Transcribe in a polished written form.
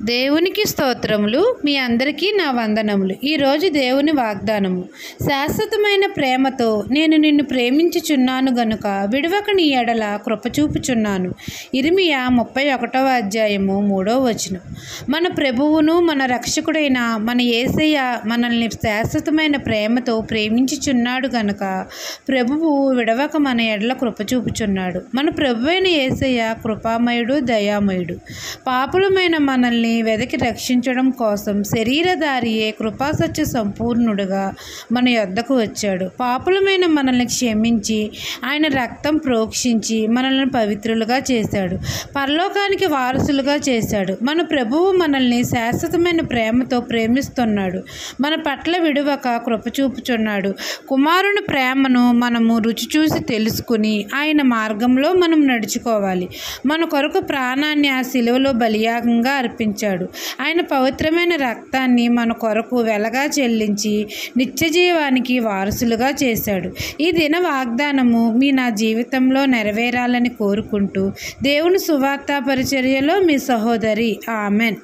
దేవునికి స్తోత్రములు. మీ అందరికీ నా వందనములు. ఈరోజు దేవుని వాగ్దానము. శాశ్వతమైన ప్రేమతో నేను నిన్ను ప్రేమించుచున్నాను గనుక విడువక నీ ఎడల కృపచూపుచున్నాను. ఇర్మియా 31వ అధ్యాయము 3వ వచనం. మన ప్రభువును మన రక్షకుడైన మన యేసయ్య మనల్ని శాశ్వతమైన ప్రేమతో ప్రేమించుచున్నాడు గనుక ప్రభువు విడవక మన ఎడల కృపచూపుచున్నాడు. మన ప్రభువైన యేసయ్య కృపామయుడు, దయామయుడు. పాపులమైన మనల్ని వెదకి రక్షించడం కోసం శరీరధారియే కృపాసత్య సంపూర్ణుడుగా మన యొద్దకు వచ్చాడు. పాపులమైన మనల్ని క్షమించి ఆయన రక్తం ప్రోక్షించి మనల్ని పవిత్రులుగా చేశాడు, పరలోకానికి వారసులుగా చేశాడు. మన ప్రభువు మనల్ని శాశ్వతమైన ప్రేమతో ప్రేమిస్తున్నాడు, మన పట్ల విడువక కృపచూపుచున్నాడు. కుమారుని ప్రేమను మనము రుచి చూసి తెలుసుకుని ఆయన మార్గంలో మనం నడుచుకోవాలి. మన కొరకు ప్రాణాన్ని ఆ శిలువలో బలియాగంగా అర్పించాడు. ఆయన పవిత్రమైన రక్తాన్ని మన కొరకు వెలగా చెల్లించి నిత్యజీవానికి వారసులుగా చేశాడు. ఈ దిన వాగ్దానము నా జీవితంలో నెరవేరాలని కోరుకుంటూ దేవుని సువార్త పరిచర్యలో మీ సహోదరి. ఆమెన్.